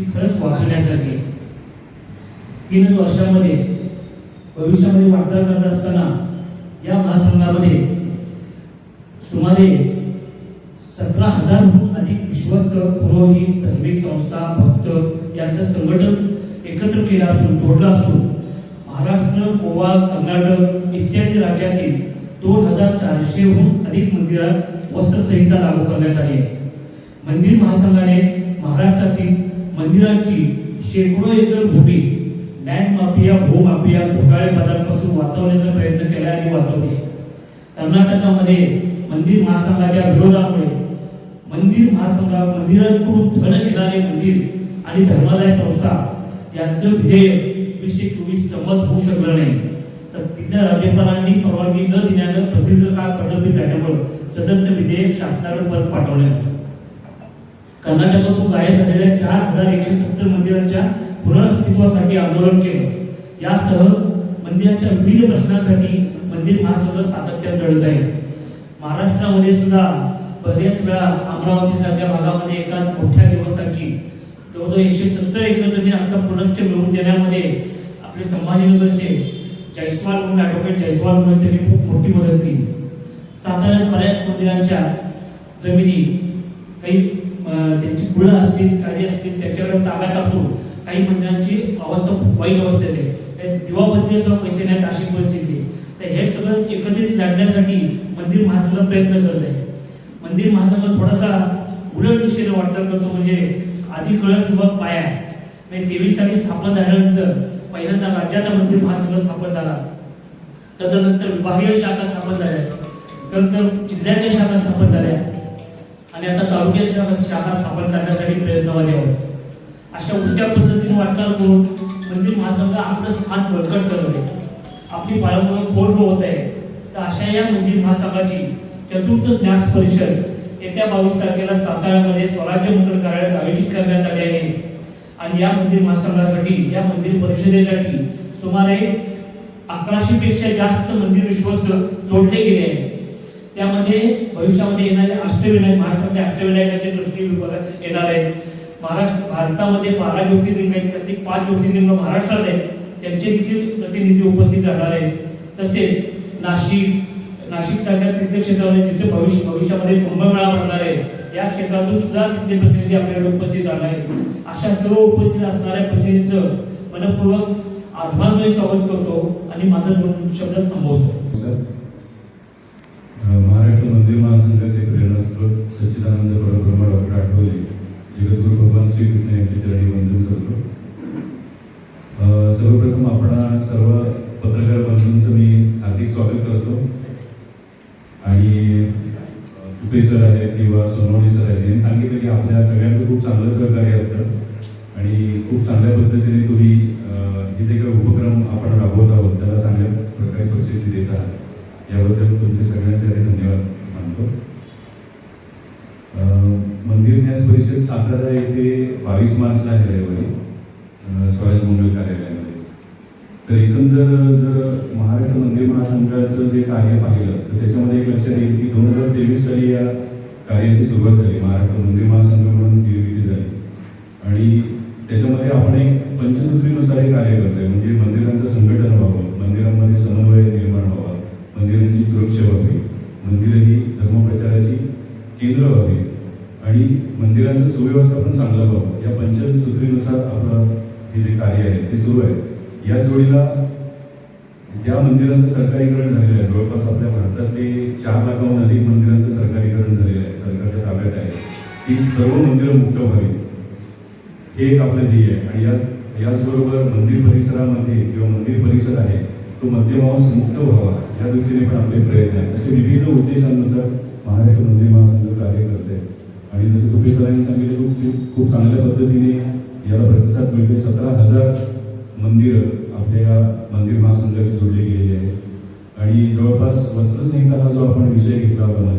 ती खरंच वाचण्यासारखी. 3 वर्षामध्ये भविष्यामध्ये वाटचाल करत असताना या महासंघामध्ये सुमारे 17,000हून अधिक विश्वस्त पुरोहित, धार्मिक संस्था, भक्त यांचं संघटन एकत्र केलं असून जोडलं असून महाराष्ट्र, गोवा, कर्नाटक इत्यादी राज्यातील 2,400हून अधिक मंदिरात वस्त्रसंहिता लागू करण्यात आली आहे. मंदिर महासंघाने महाराष्ट्रातील मंदिरांची शेकडो एकर भूमी लँड माफिया, भूमाफिया, घोटाळेबाजांपासून वाचवण्याचा प्रयत्न केला आणि वाचवले. कर्नाटकामध्ये मंदिर महासंघाच्या विरोधामुळे मंदिरांकडून धन घेणारे मंदिर आणि धर्मादाय संस्था यांचं विधेयक 2024 संमत होऊ शकलं नाही. तर तिथल्या राज्यपालांनी परवानगी न दिल्यानं प्रदीर्घ काळ प्रलंबित राहिल्यामुळे सदरचं विधेयक शासनाकडे परत पाठवण्यात आलं. कर्नाटकातून गायब झालेल्या 4,170 मंदिरांच्या पुनर्स्थित्वासाठी आंदोलन केलं. यासह मंदिराच्या विविध प्रश्नांसाठी मंदिर महासंघ सातत्याने लढत आहे. महाराष्ट्रामध्ये सुद्धा बऱ्याच वेळा अमरावती सारख्या भागामध्ये एका मोठ्या देवस्थानची जवळजवळ 170 एकर जमीन आता पुनश्च मिळवून देण्यामध्ये आपले संभाजीनगरचे जयस्वाल म्हणून ॲडव्होकेट जयस्वाल म्हणून त्यांनी खूप मोठी मदत केली. साधारण बऱ्याच मंदिरांच्या जमिनी काही त्यांची कुळं असतील, कार्य असतील त्याच्यावर ताब्यात असून काही मंदिरांची अवस्था खूप वाईट अवस्थेत आहे. दिवाबत्तीसुद्धा पैसे नाहीत अशी परिस्थिती आहे. तर हे सगळं एकत्रित लढण्यासाठी मंदिर महासंघ प्रयत्न करत आहे. मंदिर महासंघ थोडासा उलट दिशेने वाटचाल करतो, म्हणजे आधी कळस मग पाया. 23 साली स्थापन झाल्यानंतर पहिल्यांदा राज्याचा मंदिर महासंघ स्थापन झाला, तदनंतर विभागीय शाखा स्थापन झाल्या, नंतर जिल्ह्याच्या शाखा स्थापन झाल्या आणि आता तालुक्याच्या शाखा स्थापन करण्यासाठी प्रयत्नवादी आहोत. अशा उलट्या पद्धतीने वाटचाल करून मंदिर महासंघ आपलं स्थान बळकट करत आहे, आपली पाळंमुळं खोल होत आहे. तर अशा या मंदिर महासंघाची चतुर्थ न्यास परिषद येत्या 22 तारखेला साताऱ्यामध्ये स्वराज्य मंडळ कार्यालयात आयोजित करण्यात आली आहे. आणि या मंदिर महासंघासाठी, या मंदिर परिषदेसाठी सुमारे 1100 पेक्षा जास्त मंदिर विश्वस्त जोडले गेले आहेत. त्यामध्ये भविष्यामध्ये येणारे अष्टविनायक, महाराष्ट्रातले अष्टविनायकाचे ट्रस्टी विभागात येणार आहेत. भारतामध्ये 12 ज्योतिर्लिंग आहेत, त्यातील 5 ज्योतिर्लिंग महाराष्ट्रात आहेत, त्यांचे देखील प्रतिनिधी उपस्थित राहणार आहेत. तसेच नाशिक सारख्या तीर्थक्षेत्रामध्ये जिथे भविष्यामध्ये कुंभमेळा भरणार आहे, या क्षेत्रातून सुद्धा तिथले प्रतिनिधी आपल्याकडे उपस्थित राहणार आहेत. अशा सर्व उपस्थित असणाऱ्या प्रतिनिधींचं मनपूर्वक आत्मान्वय स्वागत करतो आणि माझं 2 शब्द थांबवतो. महाराष्ट्र मंदिर महासंघाचे प्रेरणास्त्रोत सच्चिदानंद परब्रह्म डॉक्टर आठवले जगद्गुरू भगवान श्रीकृष्ण यांची चरणी वंदन करतो. सर्वप्रथम आपण सर्व पत्रकार बंधूंचं मी हार्दिक स्वागत करतो. आणि तुपे सर आहेत किंवा सोनवणे सर आहेत, यांनी सांगितलं की आपल्या सगळ्यांचं खूप चांगलं सहकार्य असतं आणि खूप चांगल्या पद्धतीने तुम्ही हे जे काही उपक्रम आपण राबवत आहोत त्याला चांगल्या प्रकारे प्रसिद्धी देत आहात. याबद्दल तुमचे सगळ्यांचे धन्यवाद मानतो. मंदिर न्यास परिषद सातारा येथे 22 मार्चला आहे रविवारी स्वराज मंडळ कार्यालयामध्ये. तर एकंदर जर महाराष्ट्र मंदिर महासंघाचं जे कार्य पाहिलं तर त्याच्यामध्ये एक लक्षात येईल की 2023 साली या कार्याची सुरुवात झाली. महाराष्ट्र मंदिर महासंघ म्हणून निर्मिती झाली आणि त्याच्यामध्ये आपण एक पंचसूत्रीनुसार हे कार्य करतोय, म्हणजे मंदिरांचं संघटन व्हावं, मंदिरांमध्ये समन्वय निर्माण व्हावा, मंदिरांची सुरक्षा व्हावी, मंदिरं ही धर्मप्रचाराची केंद्र व्हावी आणि मंदिरांचं सुव्यवस्थापन चांगलं व्हावं. या पंचसूत्रीनुसार आपलं हे जे कार्य आहे ते सुरू आहे. या जोडीला ज्या मंदिरांचं सरकारीकरण झालेलं आहे, जवळपास आपल्या भारतातले 4 लाखाहून अधिक मंदिरांचं सरकारीकरण झालेलं आहे, सरकारच्या ताब्यात आहे, ती सर्व मंदिरं मुक्त व्हावी हे एक आपलं ध्येय आहे. आणि याचबरोबर मंदिर परिसरामध्ये किंवा मंदिर परिसर आहे तो मध्यमांस मुक्त व्हावा या दृष्टीने पण आपले प्रयत्न आहेत. असे विविध उद्देशांनुसार महाराष्ट्र मंदिर महासंघ कार्य करते. आणि जसं तुपे सरांनी सांगितलं खूप चांगल्या पद्धतीने याला प्रतिसाद मिळते. 17,000 मंदिरं आपल्या मंदिर महासंघाशी जोडली गेलेली आहे. आणि जवळपास वस्त्रसंहिता हा जो आपण विषय घेतला होता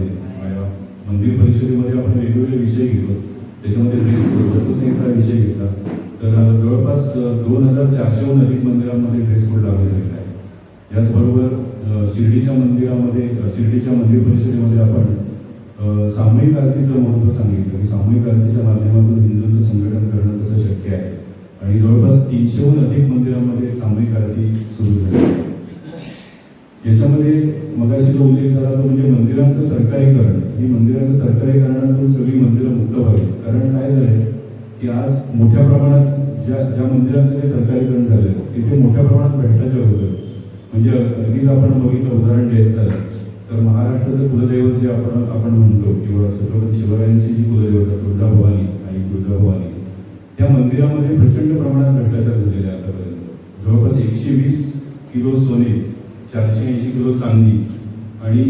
मंदिर परिषदेमध्ये आपण वेगवेगळे विषय घेतो, त्याच्यामध्ये ड्रेस कोड वस्त्रसंहिता विषय घेतला तर जवळपास 2,400हून अधिक मंदिरांमध्ये ड्रेस कोड लागू झालेला आहे. याचबरोबर शिर्डीच्या मंदिर परिषदेमध्ये आपण सामूहिक आरतीचं महत्त्व सांगितलं की सामूहिक आरतीच्या माध्यमातून हिंदूंचं संघटन करणं कसं शक्य आहे. सरकारीकरण, ही मंदिराचं सरकारीकरणातून सगळी मंदिरं मुक्त व्हावी. कारण काय झालंय की आज मोठ्या प्रमाणात ज्या मंदिरांचं जे सरकारीकरण झालंय तिथे मोठ्या प्रमाणात भ्रष्टाचार होतोय. म्हणजे अगदीच आपण बघितलं, उदाहरण द्यायचं झालं तर महाराष्ट्राचं कुलदैवत जे आपण म्हणतो किंवा छत्रपती शिवरायांची जी कुलदैवत तुळजाभवानी आई तुळजाभवानी, त्या मंदिरामध्ये प्रचंड प्रमाणात भ्रष्टाचार झालेला आहे आतापर्यंत. जवळपास 120 किलो सोने, 480 किलो चांदी आणि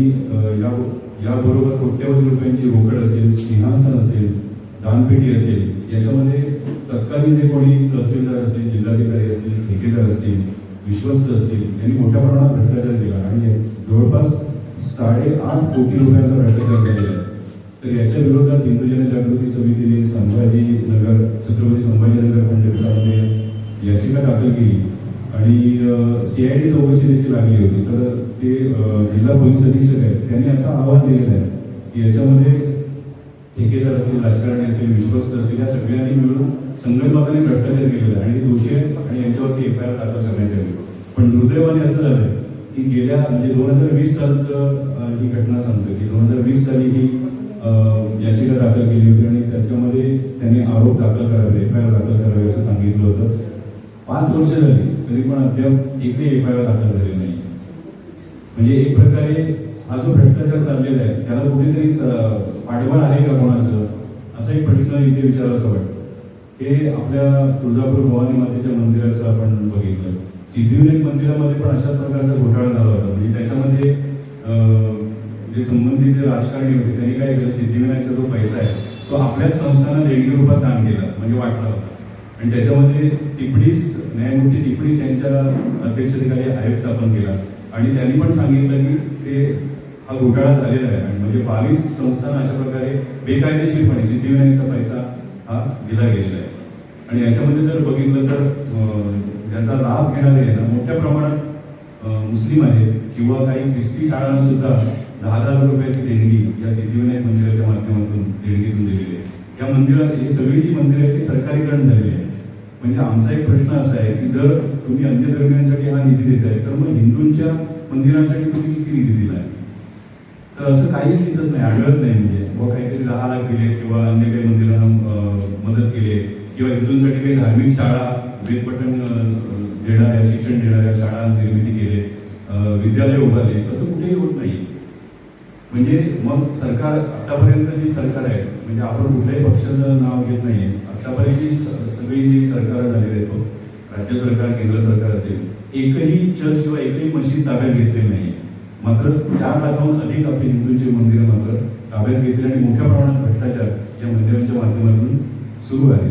याबरोबर कोट्यवधी रुपयांची रोकड असेल, सिंहासन असेल, दानपेटी असेल, याच्यामध्ये तत्कालीन जे कोणी तहसीलदार असतील, जिल्हाधिकारी असतील, ठेकेदार असतील, विश्वस्त असतील, यांनी मोठ्या प्रमाणात भ्रष्टाचार केला आणि जवळपास 8.5 कोटी रुपयांचा भ्रष्टाचार झालेला आहे. तर याच्या विरोधात हिंदू जनजागृती समितीने छत्रपती संभाजीनगर खंडपीठामध्ये याचिका दाखल केली आणि CID चौकशी त्याची लागली होती. तर ते जिल्हा पोलीस अधीक्षक आहेत, त्यांनी असं आवाहन दिलेलं आहे की याच्यामध्ये ठेकेदार असतील, राजकारणी असतील, विश्वस्त असतील, या सगळ्यांनी मिळून संघटनाने भ्रष्टाचार केलेला आहे आणि ते दोषी आहेत आणि यांच्यावरती FIR दाखल करण्यात आली. पण दुर्दैवाने असं झालं की गेल्या 2020 सालचं ही घटना सांगते की 2020 साली ही याचिका दाखल केली होती आणि त्याच्यामध्ये त्यांनी आरोप दाखल करावे, FIR दाखल करावे असं सांगितलं होतं. 5 वर्ष झाली तरी पण अद्याप एकही FIR दाखल झाली नाही. म्हणजे एक प्रकारे हा जो भ्रष्टाचार चाललेला आहे त्याला कुठेतरी पाठबळ आहे का कोणाचं, असा एक प्रश्न इथे विचारायचा वाटतं. हे आपल्या तुळजापूर भवानी मातेच्या मंदिराचं आपण बघितलं. सिद्धिविनायक मंदिरामध्ये पण अशाच प्रकारचा घोटाळा झाला होता. म्हणजे त्याच्यामध्ये जे संबंधित जे राजकारणी होते त्यांनी काय केलं, सिद्धिविनायकचा जो पैसा आहे तो आपल्याच संस्थांना देणगी रूपात दान केला, म्हणजे वाटला होता. आणि त्याच्यामध्ये न्यायमूर्ती टिपणीस यांच्या अध्यक्षतेखाली आयोग स्थापन केला आणि त्यांनी पण सांगितलं की ते हा घोटाळा झालेला आहे आणि म्हणजे 22 संस्थांना अशा प्रकारे बेकायदेशीरपणे सिद्धिविनायकचा पैसा हा दिला गेलेला आहे. आणि याच्यामध्ये जर बघितलं तर ज्याचा लाभ घेणारे आहे ना मोठ्या प्रमाणात मुस्लिम आहेत किंवा काही ख्रिस्ती शाळांना सुद्धा 10,000 रुपयाची देणगी या सिद्धिविनायक मंदिराच्या माध्यमातून देणगीतून दिलेली आहे. या मंदिरात ही सगळी जी मंदिरं आहेत ती सरकारीकरण झालेली आहे. म्हणजे आमचा एक प्रश्न असा आहे की जर तुम्ही अन्य धर्मियांसाठी हा निधी देताय तर मग हिंदूंच्या मंदिरांसाठी तुम्ही किती निधी दिलाय? तर असं काहीच दिसत नाही, आढळत नाही. म्हणजे व काहीतरी 10 लाख दिले किंवा अन्य काही मंदिरांना मदत केली किंवा हिंदूंसाठी काही धार्मिक शाळा, वेदपठण देणाऱ्या, शिक्षण देणाऱ्या शाळा निर्मिती केले, विद्यालय उभारले, असं कुठेही होत नाही. म्हणजे मग सरकार आतापर्यंत जी सरकार आहे, म्हणजे आपण कुठल्याही पक्षाचं नाव घेत नाही, आतापर्यंत सगळी जी सरकार झालेली आहेत, राज्य सरकार, केंद्र सरकार असेल, एकही चर्च किंवा एकही मशीद ताब्यात घेतलेली नाही. मात्र 4 लाखाहून अधिक आपली हिंदूंची मंदिरं मात्र ताब्यात घेतली आणि मोठ्या प्रमाणात भ्रष्टाचार या मंदिरांच्या माध्यमातून सुरू आहे.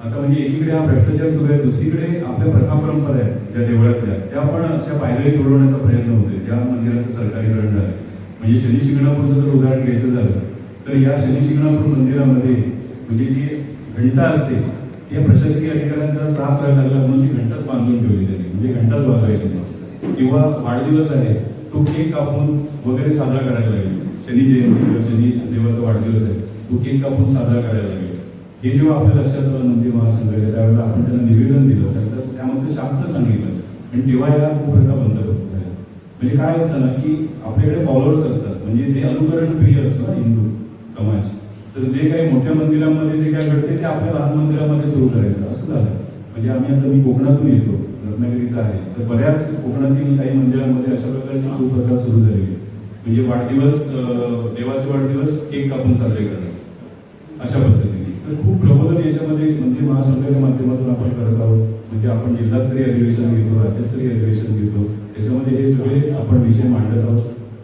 आता म्हणजे एकीकडे हा भ्रष्टाचार सुरू आहे, दुसरीकडे आपल्या प्रथा परंपरा आहेत ज्या देवळातल्या, त्या पण अशा पायदळी तोडवण्याचा प्रयत्न होतोय ज्या मंदिराचं सरकारीकरण झालं. म्हणजे शनी शिंगणापूरचं जर उदाहरण घ्यायचं झालं तर या शनी शिंगणापूर मंदिरामध्ये म्हणजे जी घंटा असते या प्रशासकीय अधिकाऱ्यांचा त्रास व्हायला लागला म्हणून ती घंटाच बांधून ठेवली त्यांनी, म्हणजे घंटाच वाजवायची नाही. किंवा वाढदिवस आहे तो केक कापून वगैरे साजरा करायला लागेल. शनी जयंती किंवा शनी देवाचा वाढदिवस आहे तो केक कापून साजरा करायला लागेल. हे जेव्हा आपल्या लक्षात आलं मंदिर महासंघाच्या त्यावेळेला आपण त्यांना निवेदन दिलं, त्यामध्ये शास्त्र सांगितलं आणि तेव्हा या कुप्रथा बंद झाल्या. म्हणजे काय असतं ना की आपल्याकडे फॉलोअर्स असतात, म्हणजे जे अनुकरण प्रिय असतं ना हिंदू समाज, तर जे काही मोठ्या मंदिरांमध्ये जे काय घडते ते आपल्या लहान मंदिरामध्ये सुरू करायचं असं झालं. म्हणजे मी कोकणातून येतो, रत्नागिरीचा आहे, तर बऱ्याच कोकणातील काही मंदिरांमध्ये अशा प्रकारची कुप्रथा सुरू झालेली आहे. म्हणजे वाढदिवस, देवाचे वाढदिवस केक कापून साजरे करणं अशा पद्धतीने. तर खूप प्रबोधन याच्यामध्ये मंदिर महासंघाच्या माध्यमातून आपण करत आहोत. म्हणजे आपण जिल्हास्तरीय अधिवेशन घेतो, राज्यस्तरीय अधिवेशन घेतो, त्याच्यामध्ये हे सगळे आपण विषय मांडत आहोत.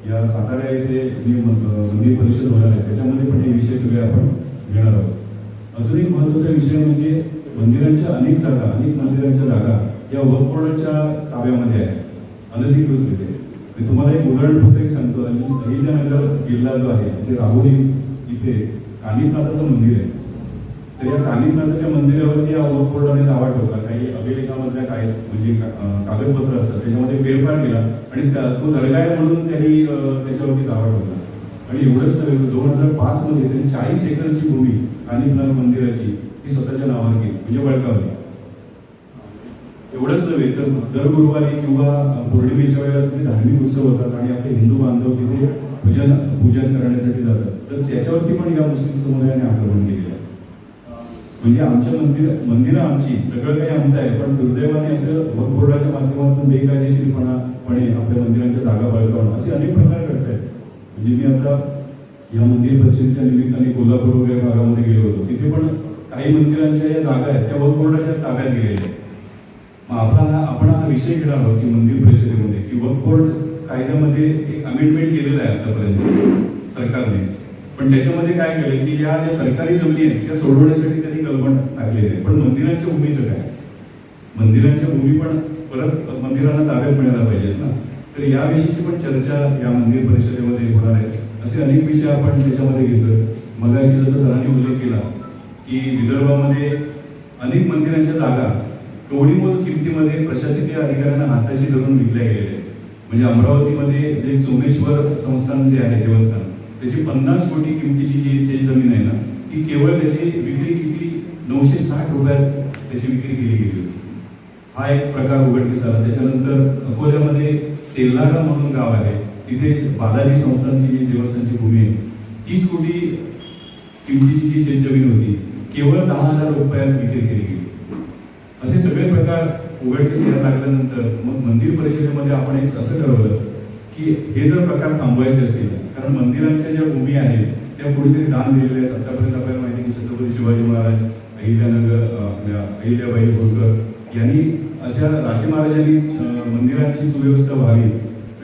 या सातारा येथे जी मंदिर परिषद होणार आहे त्याच्यामध्ये पण हे विषय सगळे आपण घेणार आहोत. अजून एक महत्त्वाचा विषय म्हणजे मंदिरांच्या अनेक मंदिरांच्या जागा या वक्फ बोर्डाच्या ताब्यामध्ये आहे अनधिकृतरित्या. मी तुम्हाला एक उदाहरण फक्त एक सांगतो. अहिल्यानगर जिल्हा जो आहे तिथे राहुरी इथे कानिफनाथाचं मंदिर आहे. तर या कानिफनाथाच्या मंदिरावरती या वक्फ बोर्डाने दावा ठेवला. काही अभिलेखामधल्या काय म्हणजे कागदपत्र असतात त्याच्यामध्ये फेरफार केला आणि तो दर्गा आहे म्हणून त्यांनी त्याच्यावरती दावा ठेवला. आणि एवढंच नव्हे, 2005 मध्ये त्यांनी 40 एकरची भूमी कानिफनाथ मंदिराची ती स्वतःच्या नावावर केली, म्हणजे बळकावली. एवढंच नव्हे तर दर गुरुवारी किंवा पौर्णिमेच्या वेळेला तिथे धार्मिक उत्सव होतात आणि आपले हिंदू बांधव तिथे पूजन करण्यासाठी जातात. तर त्याच्यावरती पण या मुस्लिम समुदायाने आक्रमण केलेलं आहे. म्हणजे आमच्या मंदिरं आमची, सगळं काही आमचं आहे, पण दुर्दैवाने असं वक्फ बोर्डाच्या माध्यमातून बेकायदेशीरपणे आपल्या मंदिरांच्या जागा बळकावणं असे अनेक प्रकार घडत आहेत. म्हणजे मी आता या मंदिर परिषदेच्या निमित्ताने कोल्हापूर वगैरे भागामध्ये गेलो होतो. तिथे पण काही मंदिरांच्या या जागा आहेत त्या वक्फ बोर्डाच्या ताब्यात गेलेल्या आहेत. आपण हा विषय घेणार आहोत की मंदिर परिषदेमध्ये की वक्फ बोर्ड कायद्यामध्ये एक अमेंडमेंट केलेलं आहे आतापर्यंत सरकारने, पण त्याच्यामध्ये काय केलं की या ज्या सरकारी जमिनी आहेत त्या सोडवण्यासाठी त्यांनी कल्पना टाकलेली आहे. पण मंदिरांच्या भूमीचं काय? मंदिरांच्या भूमी पण परत मंदिरांना ताब्यात मिळायला पाहिजेत ना. तर याविषयीची पण चर्चा या मंदिर परिषदेमध्ये होणार आहे. असे अनेक विषय आपण त्याच्यामध्ये घेतोय. मगाशी जसं सरांनी उल्लेख केला की विदर्भामध्ये अनेक मंदिरांच्या जागा कवडीमोल किमतीमध्ये प्रशासकीय अधिकाऱ्यांना हाताशी धरून विकल्या गेलेल्या आहेत. म्हणजे अमरावतीमध्ये जे सोमेश्वर संस्थान जे आहे देवस्थान, त्याची 50 कोटी किमतीची जी शेत जमीन आहे ना, ती केवळ त्याची विक्री किती 960 रुपयात त्याची विक्री केली गेली होती. हा एक प्रकार उघडकीस आला. त्याच्यानंतर अकोल्यामध्ये तेल्हारा म्हणून गाव आहे, तिथे बालाजी संस्थानची जी देवस्थानची भूमी आहे, 30 कोटी किमतीची जी शेत जमीन होती केवळ 10,000 रुपयात विक्री केली गेली. असे सगळे प्रकार उघडकीस यायला लागल्यानंतर मग मंदिर परिषदेमध्ये आपण एक असं ठरवलं की हे जर प्रकार थांबवायचे असतील, कारण मंदिरांच्या ज्या भूमी आहेत त्या कुठेतरी दान दिलेल्या आहेत. आतापर्यंत आपल्याला माहिती की छत्रपती शिवाजी महाराज, अहिल्याबाई होळकर यांनी अशा राजे महाराजांनी मंदिरांची सुव्यवस्था व्हावी,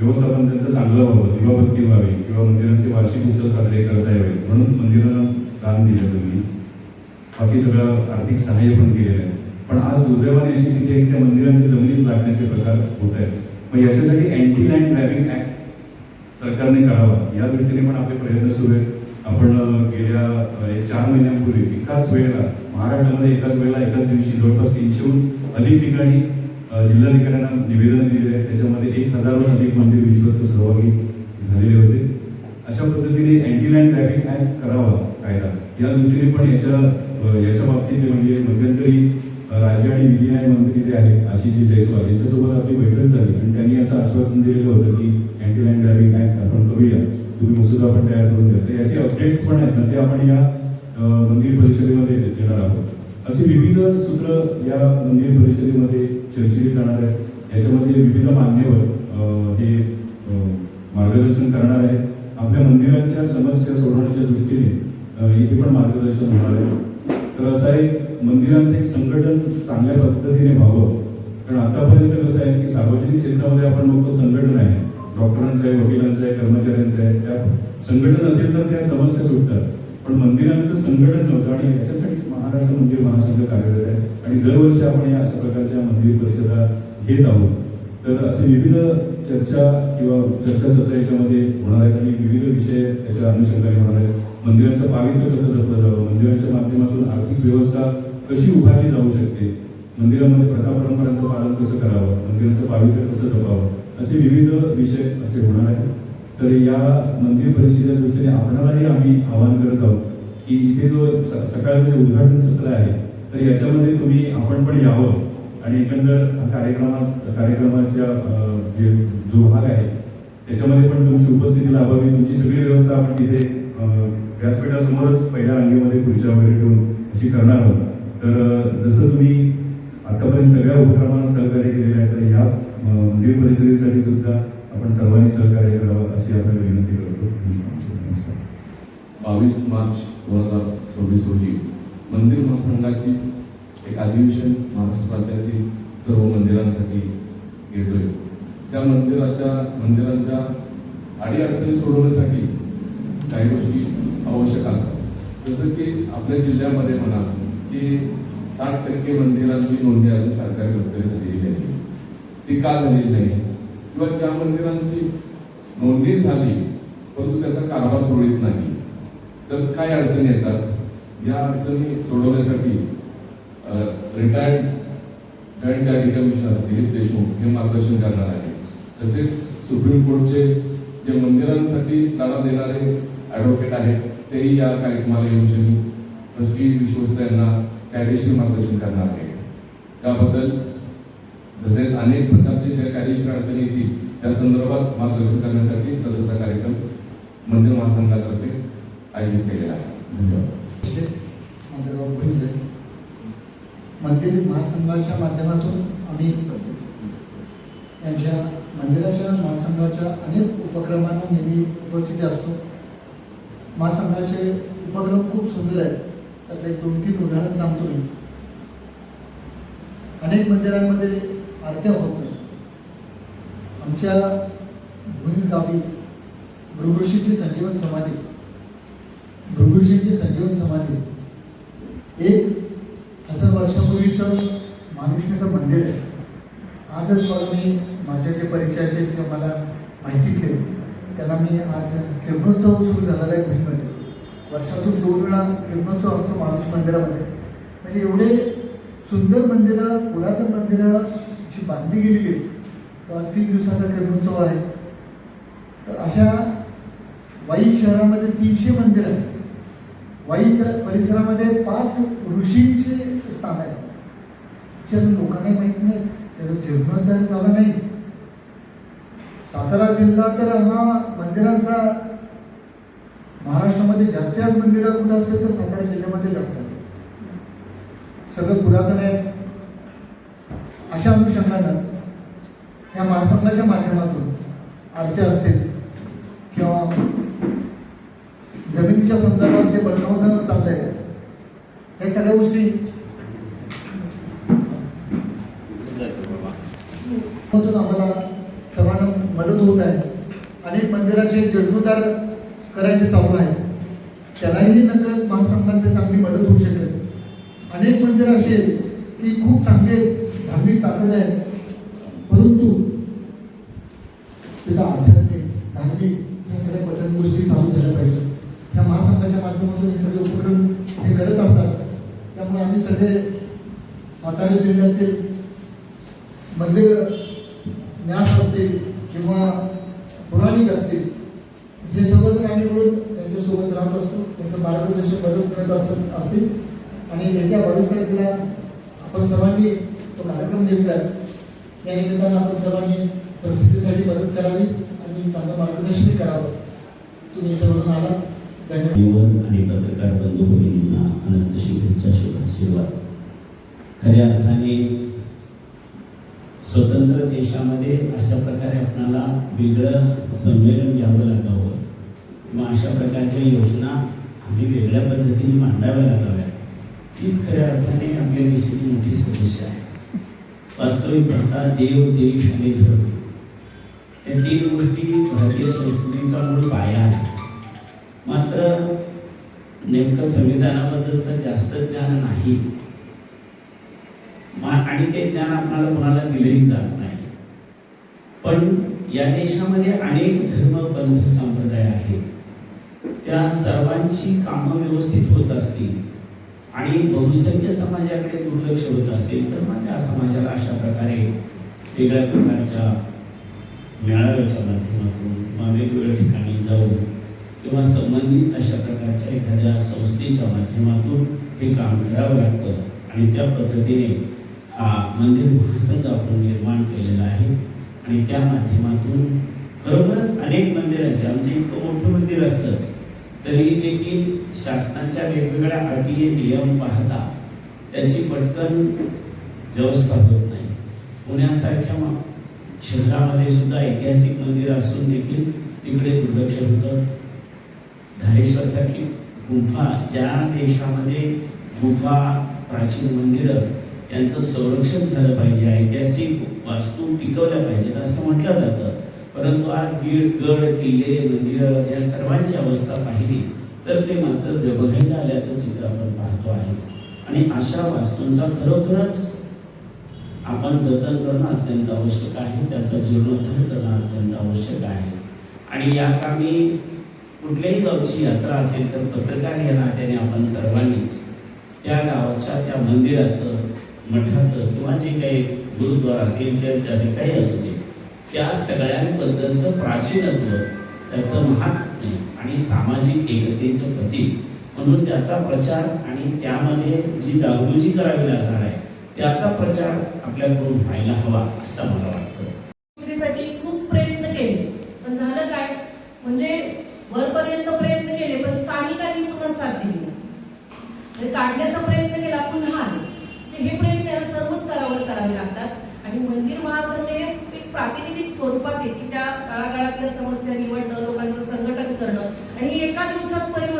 व्यवस्थापन त्यांचं चांगलं व्हावं, दिवाबत्ती व्हावी किंवा मंदिरांचे वार्षिक उत्सव साजरे करता यावेत म्हणून मंदिरांना दान दिलं तुम्ही. बाकी सगळं आर्थिक सहाय्य पण केलेलं आहे. पण आज दुर्दैवाने अशी स्थिती आहे की त्या मंदिरांच्या जमिनीत लागण्याचे प्रकार होत आहेत. मग याच्यासाठी अँटी लँड ग्रॅबिंग ऍक्ट सरकारने करावा या दृष्टीने पण आपले प्रयत्न सुरू आहेत. आपण गेल्या 4 महिन्यांपूर्वी एकाच वेळेला महाराष्ट्रामध्ये एकाच दिवशी जवळपास 300हून अधिक ठिकाणी जिल्हाधिकाऱ्यांना निवेदन दिलेले आहे. त्याच्यामध्ये 1000हून अधिक मंदिर विश्वस्त सहभागी झालेले होते. अशा पद्धतीने अँटी लँड ग्रॅबिंग ऍक्ट करावा कायदा या दृष्टीने पण याच्या बाबतीत म्हणजे मध्यंतरी राज्य आणि विधी न्याय मंत्री जे आहेत आशिष जयस्वाल यांच्यासोबत आपली बैठक झाली आणि त्यांनी असं आश्वासन दिलेलं होतं की अँटी लँड ग्रॅबिंग ऍक्ट आपण करूया, तुम्ही मसुदा आपण तयार करून द्या. तर याचे अपडेट्स पण आहेत ना, ते आपण या मंदिर परिषदेमध्ये देणार आहोत. असे विविध सूत्र या मंदिर परिषदेमध्ये चर्चिले जाणार आहेत. याच्यामध्ये विविध मान्यवर हे मार्गदर्शन करणार आहेत. आपल्या मंदिरांच्या समस्या सोडवण्याच्या दृष्टीने इथे पण मार्गदर्शन होणार आहे. तर असं आहे मंदिरांचं एक संघटन चांगल्या पद्धतीने व्हावं. कारण आतापर्यंत कसं आहे की सार्वजनिक क्षेत्रामध्ये आपण बघतो संघटन आहे, डॉक्टरांचं आहे, वकिलांचं आहे, कर्मचाऱ्यांचं आहे. त्या संघटन असेल तर त्या समस्या सुटतात. पण मंदिरांचं संघटन नव्हतं आणि याच्यासाठी महाराष्ट्र मंदिर महासंघ कार्यरत आहे आणि दरवर्षी आपण या अशा प्रकारच्या मंदिर परिषदा घेत आहोत. तर असे विविध चर्चासत्र याच्यामध्ये होणार आहेत आणि विविध विषय त्याच्या अनुषंगाने होणार आहेत. मंदिरांचं पावित्र्य कसं जपलं जावं, मंदिरांच्या माध्यमातून आर्थिक व्यवस्था कशी उभारली जाऊ शकते, मंदिरामध्ये प्रथा परंपरांचं पालन कसं करावं, मंदिरांचं पावित्र्य कसं जपावं, असे विविध विषय असे होणार आहेत. तर या मंदिर परिषदेच्या दृष्टीने आपणालाही आम्ही आवाहन करत आहोत की इथे जो सकाळचं जे उद्घाटन सत्र आहे तर याच्यामध्ये आपण पण यावं आणि एकंदर कार्यक्रमाच्या जो भाग आहे त्याच्यामध्ये पण तुमची उपस्थिती लाभावी. तुमची सगळी व्यवस्था आपण तिथे व्यासपीठासमोरच पहिल्या रांगेमध्ये खुर्च्या वगैरे ठेवून अशी करणार आहोत. तर जसं तुम्ही आतापर्यंत सगळ्या उपक्रमांना सहकार्य केलेलं आहे, तर या मंदिर परिषदेसाठी सुद्धा आपण सर्वांनी सहकार्य करावं अशी आपल्याला विनंती करतो. 22 मार्च 2026 रोजी मंदिर महासंघाची एक अधिवेशन महाराष्ट्र राज्यातील सर्व मंदिरांसाठी घेतोय. त्या मंदिरांच्या अडीअडचणी सोडवण्यासाठी काही गोष्टी आवश्यक असतात. जसं की आपल्या जिल्ह्यामध्ये म्हणा की 60% मंदिरांची नोंदणी अजून सरकारी दप्तरी झालेली नाही. ती का झालेली नाही किंवा ज्या मंदिरांची नोंदणी झाली परंतु त्याचा कारभार सुरळीत नाही तर काय अडचणी येतात. या अडचणी सोडवण्यासाठी retired joint charity commissioner Dilip Deshmukh हे मार्गदर्शन करणार आहे. तसेच सुप्रीम कोर्टचे जे मंदिरांसाठी लढा देणारे ॲडव्होकेट आहेत तेही या कार्यक्रमाला येऊन ट्रस्टी विश्वस्त यांना कायदेशीर मार्गदर्शन करणार आहे. त्याबद्दल तसेच अनेक प्रकारचे ज्या कायदेशीर अडचणी येतील त्या संदर्भात मार्गदर्शन करण्यासाठी सदरचा कार्यक्रम मंदिर महासंघातर्फे आयोजित केलेला आहे. धन्यवाद. माझं गाव भुईंज आहे. मंदिर महासंघाच्या माध्यमातून आम्ही यांच्या मंदिराच्या महासंघाच्या अनेक उपक्रमांना नेहमी उपस्थिती असतो. महासंघाचे उपक्रम खूप सुंदर आहेत. त्यातले 2-3 उदाहरण सांगतो मी. अनेक मंदिरांमध्ये आरत्या होत नाही. आमच्या भुईंज गावी भृगुऋषीची संजीवन समाधी, भृगुऋषीची संजीवन समाधी 1000 वर्षापूर्वीचं महाविष्णूचं मंदिर आहे. आजच बघा मी माझ्या जे परिचयाचे किंवा मला माहितीचे त्यांना मी आज किरणोत्सव सुरू झालेला आहे भुईंजमध्ये. वर्षातून 2 वेळा किरणोत्सव असतो महालक्ष्मी मंदिरामध्ये. म्हणजे एवढे सुंदर मंदिरं, पुरातन मंदिरं जी बांधली गेलेली आहेत. तो आज 3 दिवसाचा किरणोत्सव आहे. तर अशा वाई शहरामध्ये 300 मंदिरं आहेत. वाई परिसरामध्ये 5 ऋषींचे स्थान आहे. जे अजून लोकांनाही माहीत नाही, त्याचा जीर्णोद्धार झाला नाही. सातारा जिल्हा तर हा मंदिरांचा महाराष्ट्रामध्ये जास्तीत जास्त मंदिरं कुठं असते तर सातारा जिल्ह्यामध्ये जास्त आहे. सगळं पुरातन आहे. अशा अनुषंगानं या महासंघाच्या माध्यमातून आरत्या असतील किंवा जमिनीच्या संदर्भात जे बळकावणं चाललंय हे सगळ्या गोष्टी आम्हाला सर्वांना मदत होत आहे. अनेक मंदिराचे जीर्णोद्धार करायचे चालू आहे. त्यालाही नकळत महासंघाची चांगली मदत होऊ शकेल. अनेक मंदिर असे की खूप चांगले धार्मिक ताकद आहे, परंतु तिथं आध्यात्मिक धार्मिक ह्या सगळ्या पटन गोष्टी चालू झाल्या पाहिजे. या महासंघाच्या माध्यमातून हे सगळे उपक्रम हे करत असतात. त्यामुळे आम्ही सगळे सातारा जिल्ह्यातील मंदिर न्यास असतील किंवा पौराणिक असतील हे सर्वजण आम्ही मिळून त्यांच्यासोबत राहत असतो. त्यांचं मार्गदर्शन मदत करत असतील. आणि येत्या 22 तारखेला आपण सर्वांनी तो कार्यक्रम घेतला आहे. या निमित्तानं आपण सर्वांनी प्रसिद्धीसाठी मदत करावी आणि चांगलं मार्गदर्शन करावं. तुम्ही सर्वजण आलात. धन्यवाद. आणि पत्रकार बंधू भगिनींना अनंत शुभेच्छा, शुभाशीर्वाद. खऱ्या अर्थाने स्वतंत्र देशामध्ये अशा प्रकारे आपल्याला वेगळं संमेलन घ्यावं लागावं किंवा अशा प्रकारच्या योजना आम्ही वेगळ्या पद्धतीने मांडाव्या लागाव्या, हीच खऱ्या अर्थाने आपल्या देशाची मोठी समस्या आहे. वास्तविक पाहता देव, देश आणि धर्म या 3 गोष्टी भारतीय संस्कृतीचा मूळ पाया आहे. मात्र नेमकं संविधानाबद्दलचं जास्त ज्ञान नाही आणि ते ज्ञान आपल्याला कोणाला दिलेही जात नाही. पण या देशामध्ये अनेक धर्म, पंथ, संप्रदाय आहेत. त्या सर्वांची कामं व्यवस्थित होत असतील आणि बहुसंख्य समाजाकडे दुर्लक्ष होत असेल तर मग त्या समाजाला अशा प्रकारे वेगळ्या प्रकारच्या मेळाव्याच्या माध्यमातून किंवा वेगवेगळ्या ठिकाणी जाऊन किंवा संबंधित अशा प्रकारच्या एखाद्या संस्थेच्या माध्यमातून हे काम करावं लागतं. आणि त्या पद्धतीने हा मंदिर महासंघ आपण निर्माण केलेला आहे. आणि त्या माध्यमातून खरोखरच अनेक मंदिरांचे, आमचे इतकं मोठं मंदिर असतं तरी देखील शासनाच्या वेगवेगळ्या अटी नियम पाहता त्याची पटकन व्यवस्था होत नाही. पुण्यासारख्या शहरामध्ये सुद्धा ऐतिहासिक मंदिर असून देखील तिकडे दुर्लक्ष होतं. धारेश्वरसारखी गुंफा, ज्या देशामध्ये गुंफा, प्राचीन मंदिरं यांचं संरक्षण झालं पाहिजे, ऐतिहासिक वास्तू टिकवल्या पाहिजेत असं म्हटलं जातं. परंतु आज गड, किल्ले, मंदिरं या सर्वांची अवस्था पाहिली तर ते मात्र डबघाईला आल्याचं चित्र आपण पाहतो आहे. आणि अशा वास्तूंचा खरोखरच आपण जतन करणं अत्यंत आवश्यक आहे. त्याचा जीर्णोद्धार करणं अत्यंत आवश्यक आहे. आणि या कामी कुठल्याही गावची यात्रा असेल तर पत्रकार या नात्याने आपण सर्वांनीच त्या गावाच्या, त्या मंदिराचं, मठाचं किंवा जे काही गुरुद्वारा असेल, चर्च असेल, काही असू दे, त्या सगळ्यांबद्दलचं प्राचीनत्व, त्याचं महात्म्य आणि सामाजिक एकतेचं प्रतीक म्हणून त्याचा प्रचार आणि त्यामध्ये जी डागडुजी करावी लागणार आहे त्याचा प्रचार आपल्याकडून व्हायला हवा असं मला वाटतं. साठी खूप प्रयत्न केले, पण झालं काय, म्हणजे वरपर्यंत प्रयत्न केले पण स्थानिकांनी पुन्हा साथ दिली नाही. म्हणजे काढण्याचा प्रयत्न केला पुन्हा आले. हे प्रयत्न याला सर्व स्तरावर करावे लागतात आणि मंदिर महासंघ हे एक प्रातिनिधिक स्वरूपात आहे की त्या तळागाळातल्या समस्या निवडणं, लोकांचं संघटन करणं आणि एका दिवसात परिवर्तन